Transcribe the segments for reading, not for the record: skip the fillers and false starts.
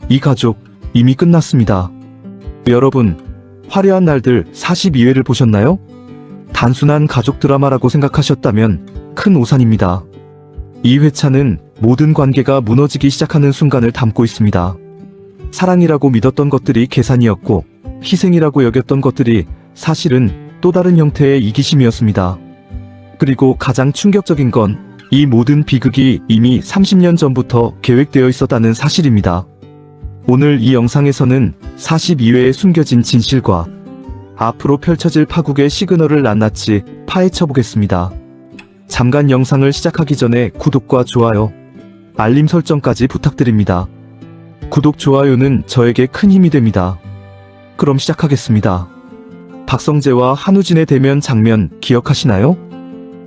이 가족 이미 끝났습니다. 여러분, 화려한 날들 42회를 보셨나요? 단순한 가족 드라마라고 생각하셨다면 큰 오산입니다. 이 회차는 모든 관계가 무너지기 시작하는 순간을 담고 있습니다. 사랑이라고 믿었던 것들이 계산이었고, 희생이라고 여겼던 것들이 사실은 또 다른 형태의 이기심이었습니다. 그리고 가장 충격적인 건 이 모든 비극이 이미 30년 전부터 계획되어 있었다는 사실입니다. 오늘 이 영상에서는 42회에 숨겨진 진실과 앞으로 펼쳐질 파국의 시그널을 낱낱이 파헤쳐 보겠습니다. 잠깐 영상을 시작하기 전에 구독과 좋아요, 알림 설정까지 부탁드립니다. 구독, 좋아요는 저에게 큰 힘이 됩니다. 그럼 시작하겠습니다. 박성재와 한우진의 대면 장면 기억하시나요?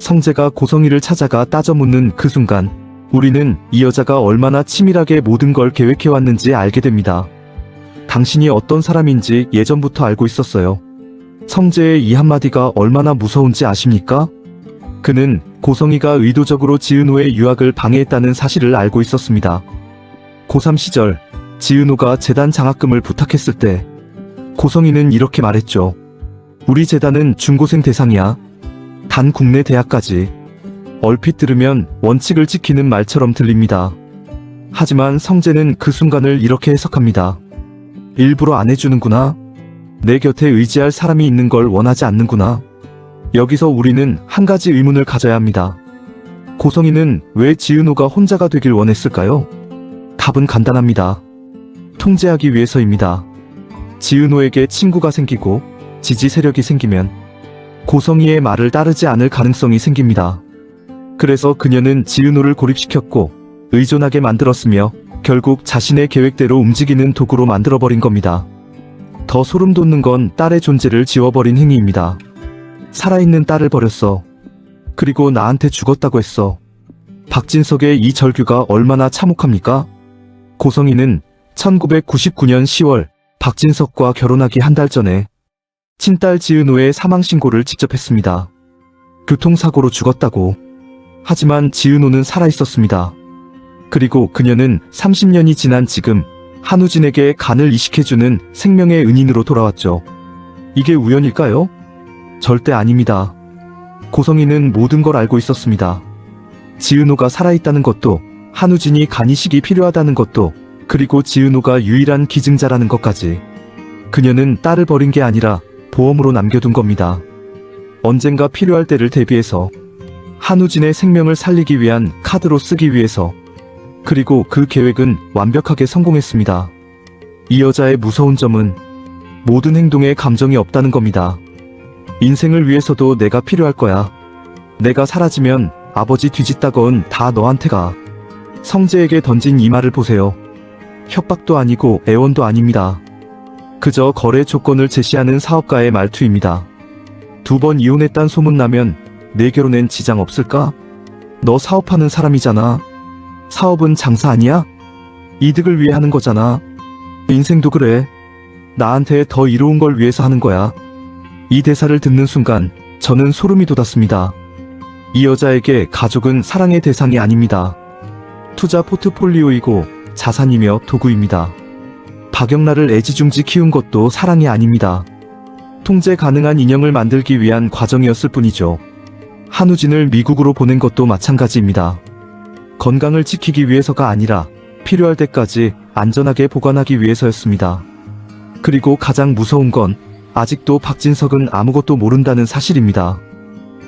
성재가 고성희를 찾아가 따져 묻는 그 순간 우리는 이 여자가 얼마나 치밀하게 모든 걸 계획해왔는지 알게 됩니다. 당신이 어떤 사람인지 예전부터 알고 있었어요. 성재의 이 한마디가 얼마나 무서운지 아십니까? 그는 고성희가 의도적으로 지은호의 유학을 방해했다는 사실을 알고 있었습니다. 고3 시절 지은호가 재단 장학금을 부탁했을 때 고성희는 이렇게 말했죠. 우리 재단은 중고생 대상이야. 단 국내 대학까지. 얼핏 들으면 원칙을 지키는 말처럼 들립니다. 하지만 성재는 그 순간을 이렇게 해석합니다. 일부러 안 해주는구나. 내 곁에 의지할 사람이 있는 걸 원하지 않는구나. 여기서 우리는 한 가지 의문을 가져야 합니다. 고성희는 왜 지은호가 혼자가 되길 원했을까요? 답은 간단합니다. 통제하기 위해서입니다. 지은호에게 친구가 생기고 지지 세력이 생기면 고성희의 말을 따르지 않을 가능성이 생깁니다. 그래서 그녀는 지은호를 고립시켰고 의존하게 만들었으며 결국 자신의 계획대로 움직이는 도구로 만들어버린 겁니다. 더 소름 돋는 건 딸의 존재를 지워버린 행위입니다. 살아있는 딸을 버렸어. 그리고 나한테 죽었다고 했어. 박진석의 이 절규가 얼마나 참혹합니까? 고성희는 1999년 10월 박진석과 결혼하기 한 달 전에 친딸 지은호의 사망신고를 직접 했습니다. 교통사고로 죽었다고. 하지만 지은호는 살아있었습니다. 그리고 그녀는 30년이 지난 지금 한우진에게 간을 이식해주는 생명의 은인으로 돌아왔죠. 이게 우연일까요? 절대 아닙니다. 고성희는 모든 걸 알고 있었습니다. 지은호가 살아있다는 것도, 한우진이 간 이식이 필요하다는 것도, 그리고 지은호가 유일한 기증자라는 것까지. 그녀는 딸을 버린 게 아니라 보험으로 남겨둔 겁니다. 언젠가 필요할 때를 대비해서, 한우진의 생명을 살리기 위한 카드로 쓰기 위해서. 그리고 그 계획은 완벽하게 성공했습니다. 이 여자의 무서운 점은 모든 행동에 감정이 없다는 겁니다. 인생을 위해서도 내가 필요할 거야. 내가 사라지면 아버지 뒤집다건 다 너한테 가. 성재에게 던진 이 말을 보세요. 협박도 아니고 애원도 아닙니다. 그저 거래 조건을 제시하는 사업가의 말투입니다. 2번 이혼했단 소문나면 내 결혼엔 지장 없을까? 너 사업하는 사람이잖아. 사업은 장사 아니야? 이득을 위해 하는 거잖아. 인생도 그래. 나한테 더 이로운 걸 위해서 하는 거야. 이 대사를 듣는 순간 저는 소름이 돋았습니다. 이 여자에게 가족은 사랑의 대상이 아닙니다. 투자 포트폴리오이고 자산이며 도구입니다. 박영란을 애지중지 키운 것도 사랑이 아닙니다. 통제 가능한 인형을 만들기 위한 과정이었을 뿐이죠. 한우진을 미국으로 보낸 것도 마찬가지입니다. 건강을 지키기 위해서가 아니라 필요할 때까지 안전하게 보관하기 위해서였습니다. 그리고 가장 무서운 건 아직도 박진석은 아무것도 모른다는 사실입니다.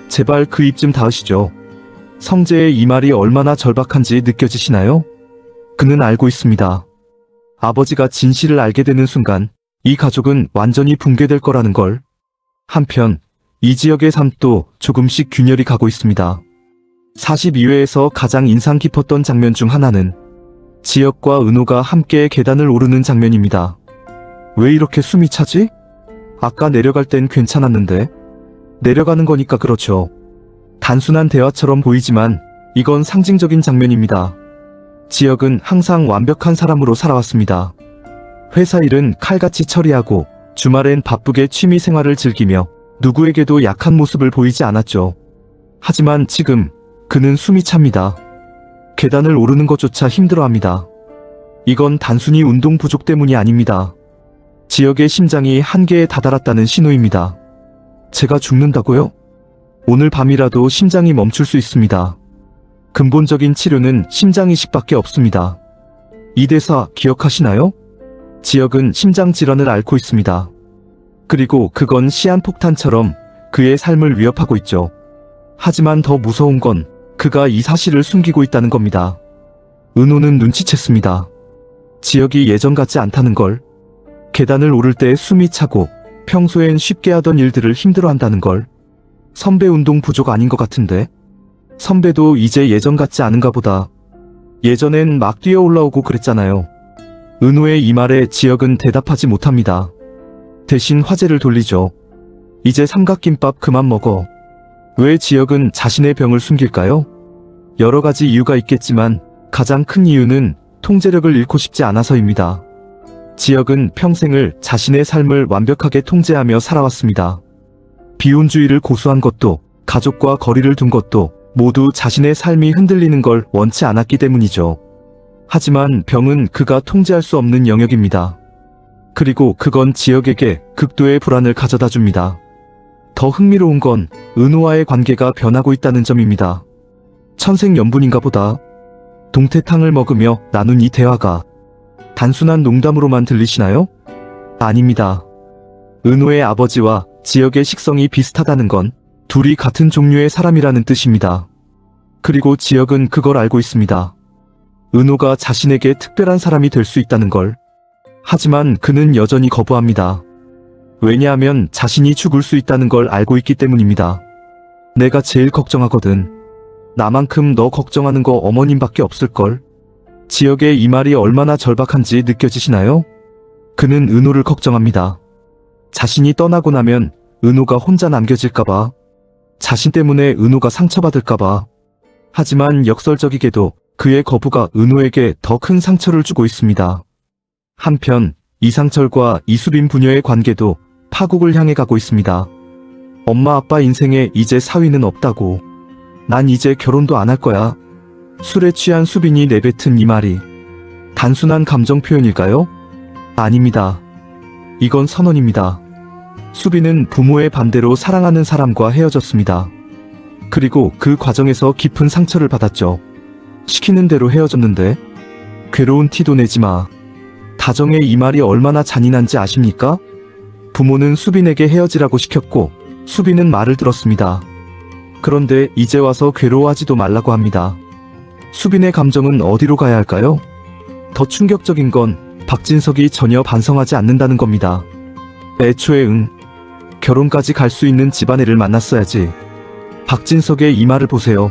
제발 그 입 좀 닫으시죠. 성재의 이 말이 얼마나 절박한지 느껴지시나요? 그는 알고 있습니다. 아버지가 진실을 알게 되는 순간 이 가족은 완전히 붕괴될 거라는 걸. 한편 이 지역의 삶도 조금씩 균열이 가고 있습니다. 42회에서 가장 인상 깊었던 장면 중 하나는 지역과 은호가 함께 계단을 오르는 장면입니다. 왜 이렇게 숨이 차지? 아까 내려갈 땐 괜찮았는데. 내려가는 거니까 그렇죠. 단순한 대화처럼 보이지만 이건 상징적인 장면입니다. 지역은 항상 완벽한 사람으로 살아왔습니다. 회사 일은 칼같이 처리하고 주말엔 바쁘게 취미 생활을 즐기며 누구에게도 약한 모습을 보이지 않았죠. 하지만 지금 그는 숨이 찹니다. 계단을 오르는 것조차 힘들어합니다. 이건 단순히 운동 부족 때문이 아닙니다. 지역의 심장이 한계에 다다랐다는 신호입니다. 제가 죽는다고요? 오늘 밤이라도 심장이 멈출 수 있습니다. 근본적인 치료는 심장 이식밖에 없습니다. 이 대사 기억하시나요? 지역은 심장 질환을 앓고 있습니다. 그리고 그건 시한폭탄처럼 그의 삶을 위협하고 있죠. 하지만 더 무서운 건 그가 이 사실을 숨기고 있다는 겁니다. 은호는 눈치챘습니다. 지역이 예전 같지 않다는 걸, 계단을 오를 때 숨이 차고 평소엔 쉽게 하던 일들을 힘들어한다는 걸. 선배 운동 부족 아닌 것 같은데? 선배도 이제 예전 같지 않은가 보다. 예전엔 막 뛰어 올라오고 그랬잖아요. 은호의 이 말에 지역은 대답하지 못합니다. 대신 화제를 돌리죠. 이제 삼각김밥 그만 먹어. 왜 지역은 자신의 병을 숨길까요? 여러 가지 이유가 있겠지만 가장 큰 이유는 통제력을 잃고 싶지 않아서입니다. 지역은 평생을 자신의 삶을 완벽하게 통제하며 살아왔습니다. 비혼주의를 고수한 것도, 가족과 거리를 둔 것도 모두 자신의 삶이 흔들리는 걸 원치 않았기 때문이죠. 하지만 병은 그가 통제할 수 없는 영역입니다. 그리고 그건 지역에게 극도의 불안을 가져다 줍니다. 더 흥미로운 건 은호와의 관계가 변하고 있다는 점입니다. 천생연분인가 보다. 동태탕을 먹으며 나눈 이 대화가 단순한 농담으로만 들리시나요? 아닙니다. 은호의 아버지와 지역의 식성이 비슷하다는 건 둘이 같은 종류의 사람이라는 뜻입니다. 그리고 지역은 그걸 알고 있습니다. 은호가 자신에게 특별한 사람이 될 수 있다는 걸. 하지만 그는 여전히 거부합니다. 왜냐하면 자신이 죽을 수 있다는 걸 알고 있기 때문입니다. 내가 제일 걱정하거든. 나만큼 너 걱정하는 거 어머님밖에 없을걸? 지역의 이 말이 얼마나 절박한지 느껴지시나요? 그는 은호를 걱정합니다. 자신이 떠나고 나면 은호가 혼자 남겨질까봐. 자신 때문에 은호가 상처받을까봐. 하지만 역설적이게도 그의 거부가 은호에게 더 큰 상처를 주고 있습니다. 한편 이상철과 이수빈 부녀의 관계도 파국을 향해 가고 있습니다. 엄마 아빠 인생에 이제 사위는 없다고. 난 이제 결혼도 안 할 거야. 술에 취한 수빈이 내뱉은 이 말이 단순한 감정 표현일까요? 아닙니다. 이건 선언입니다. 수빈은 부모의 반대로 사랑하는 사람과 헤어졌습니다. 그리고 그 과정에서 깊은 상처를 받았죠. 시키는 대로 헤어졌는데 괴로운 티도 내지 마. 다정의 이 말이 얼마나 잔인한지 아십니까? 부모는 수빈에게 헤어지라고 시켰고 수빈은 말을 들었습니다. 그런데 이제 와서 괴로워하지도 말라고 합니다. 수빈의 감정은 어디로 가야 할까요? 더 충격적인 건 박진석이 전혀 반성하지 않는다는 겁니다. 애초에 결혼까지 갈 수 있는 집안애를 만났어야지. 박진석의 이 말을 보세요.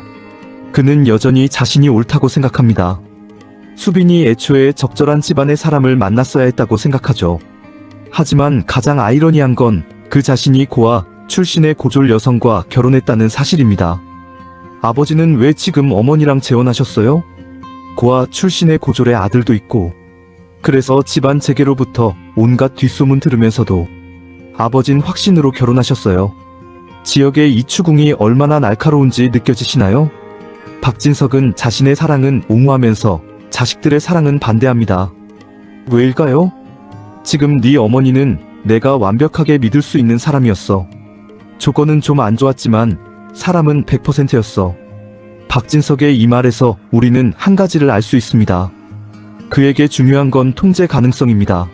그는 여전히 자신이 옳다고 생각합니다. 수빈이 애초에 적절한 집안의 사람을 만났어야 했다고 생각하죠. 하지만 가장 아이러니한 건 그 자신이 고아 출신의 고졸 여성과 결혼했다는 사실입니다. 아버지는 왜 지금 어머니랑 재혼하셨어요? 고아 출신의 고졸의 아들도 있고. 그래서 집안 재계로부터 온갖 뒷소문 들으면서도 아버진 확신으로 결혼하셨어요. 지역의 이 추궁이 얼마나 날카로운지 느껴지시나요? 박진석은 자신의 사랑은 옹호하면서 자식들의 사랑은 반대합니다. 왜일까요? 지금 네 어머니는 내가 완벽하게 믿을 수 있는 사람이었어. 조건은 좀 안 좋았지만 사람은 100%였어. 박진석의 이 말에서 우리는 한 가지를 알 수 있습니다. 그에게 중요한 건 통제 가능성입니다.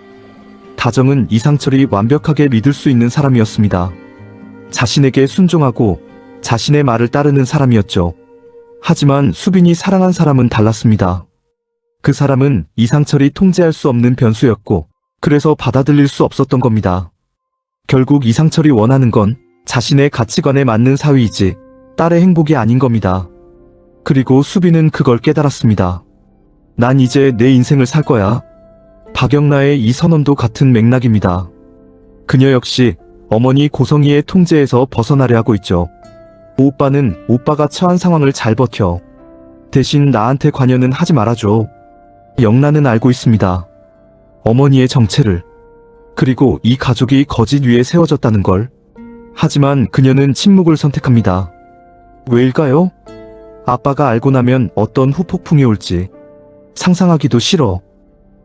다정은 이상철이 완벽하게 믿을 수 있는 사람이었습니다. 자신에게 순종하고 자신의 말을 따르는 사람이었죠. 하지만 수빈이 사랑한 사람은 달랐습니다. 그 사람은 이상철이 통제할 수 없는 변수였고 그래서 받아들일 수 없었던 겁니다. 결국 이상철이 원하는 건 자신의 가치관에 맞는 사위이지 딸의 행복이 아닌 겁니다. 그리고 수빈은 그걸 깨달았습니다. 난 이제 내 인생을 살 거야. 박영라의 이 선언도 같은 맥락입니다. 그녀 역시 어머니 고성희의 통제에서 벗어나려 하고 있죠. 오빠는 오빠가 처한 상황을 잘 버텨. 대신 나한테 관여는 하지 말아줘. 영란은 알고 있습니다. 어머니의 정체를. 그리고 이 가족이 거짓 위에 세워졌다는 걸. 하지만 그녀는 침묵을 선택합니다. 왜일까요? 아빠가 알고 나면 어떤 후폭풍이 올지 상상하기도 싫어.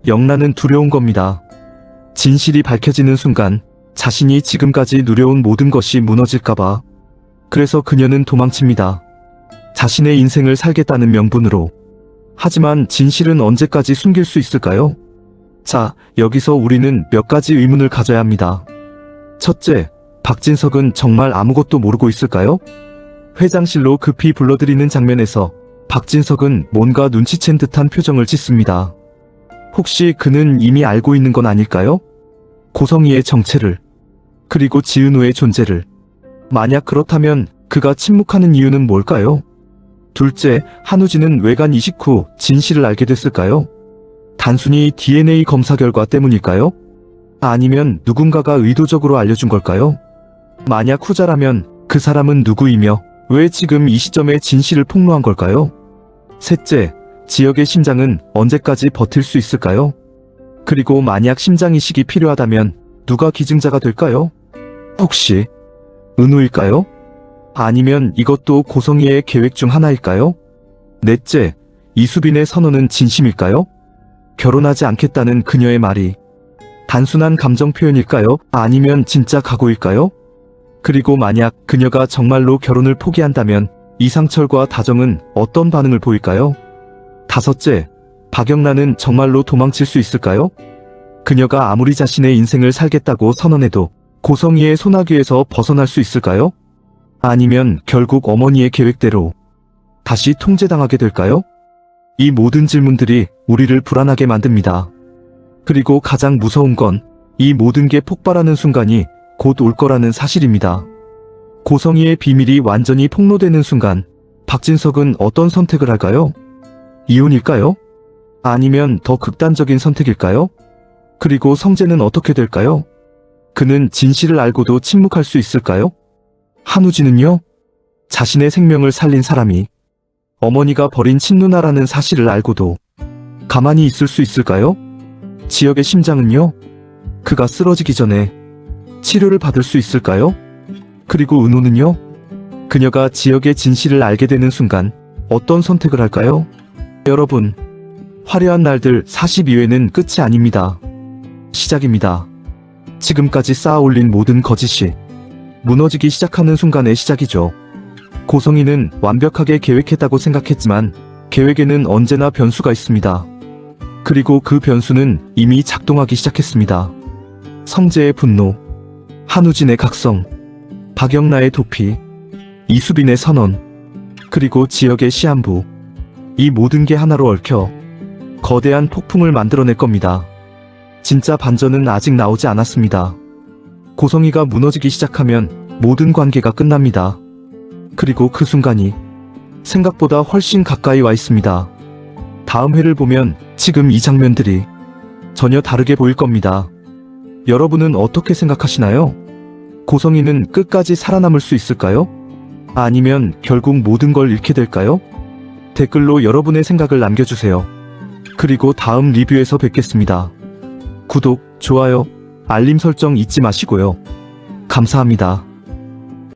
영란은 두려운 겁니다. 진실이 밝혀지는 순간 자신이 지금까지 누려온 모든 것이 무너질까봐. 그래서 그녀는 도망칩니다. 자신의 인생을 살겠다는 명분으로. 하지만 진실은 언제까지 숨길 수 있을까요? 자, 여기서 우리는 몇 가지 의문을 가져야 합니다. 첫째, 박진석은 정말 아무것도 모르고 있을까요? 회장실로 급히 불러들이는 장면에서 박진석은 뭔가 눈치챈 듯한 표정을 짓습니다. 혹시 그는 이미 알고 있는 건 아닐까요? 고성희의 정체를, 그리고 지은호의 존재를. 만약 그렇다면 그가 침묵하는 이유는 뭘까요? 둘째, 한우진은 외관 이식 후 진실을 알게 됐을까요? 단순히 DNA 검사 결과 때문일까요? 아니면 누군가가 의도적으로 알려준 걸까요? 만약 후자라면 그 사람은 누구이며 왜 지금 이 시점에 진실을 폭로한 걸까요? 셋째, 지역의 심장은 언제까지 버틸 수 있을까요? 그리고 만약 심장 이식이 필요하다면 누가 기증자가 될까요? 혹시 은우일까요? 아니면 이것도 고성희의 계획 중 하나일까요? 넷째, 이수빈의 선언은 진심일까요? 결혼하지 않겠다는 그녀의 말이 단순한 감정 표현일까요? 아니면 진짜 각오일까요? 그리고 만약 그녀가 정말로 결혼을 포기한다면 이상철과 다정은 어떤 반응을 보일까요? 다섯째, 박영란은 정말로 도망칠 수 있을까요? 그녀가 아무리 자신의 인생을 살겠다고 선언해도 고성희의 소나기에서 벗어날 수 있을까요? 아니면 결국 어머니의 계획대로 다시 통제당하게 될까요? 이 모든 질문들이 우리를 불안하게 만듭니다. 그리고 가장 무서운 건 이 모든 게 폭발하는 순간이 곧 올 거라는 사실입니다. 고성희의 비밀이 완전히 폭로되는 순간 박진석은 어떤 선택을 할까요? 이혼일까요? 아니면 더 극단적인 선택일까요? 그리고 성재는 어떻게 될까요? 그는 진실을 알고도 침묵할 수 있을까요? 한우진은요? 자신의 생명을 살린 사람이 어머니가 버린 친누나라는 사실을 알고도 가만히 있을 수 있을까요? 지역의 심장은요? 그가 쓰러지기 전에 치료를 받을 수 있을까요? 그리고 은호는요? 그녀가 지역의 진실을 알게 되는 순간 어떤 선택을 할까요? 여러분, 화려한 날들 42회는 끝이 아닙니다. 시작입니다. 지금까지 쌓아올린 모든 거짓이 무너지기 시작하는 순간의 시작이죠. 고성희는 완벽하게 계획했다고 생각했지만 계획에는 언제나 변수가 있습니다. 그리고 그 변수는 이미 작동하기 시작했습니다. 성재의 분노, 한우진의 각성, 박영라의 도피, 이수빈의 선언, 그리고 지역의 시한부. 이 모든 게 하나로 얽혀 거대한 폭풍을 만들어낼 겁니다. 진짜 반전은 아직 나오지 않았습니다. 고성희가 무너지기 시작하면 모든 관계가 끝납니다. 그리고 그 순간이 생각보다 훨씬 가까이 와 있습니다. 다음 회를 보면 지금 이 장면들이 전혀 다르게 보일 겁니다. 여러분은 어떻게 생각하시나요? 고성희는 끝까지 살아남을 수 있을까요? 아니면 결국 모든 걸 잃게 될까요? 댓글로 여러분의 생각을 남겨주세요. 그리고 다음 리뷰에서 뵙겠습니다. 구독, 좋아요, 알림 설정 잊지 마시고요. 감사합니다.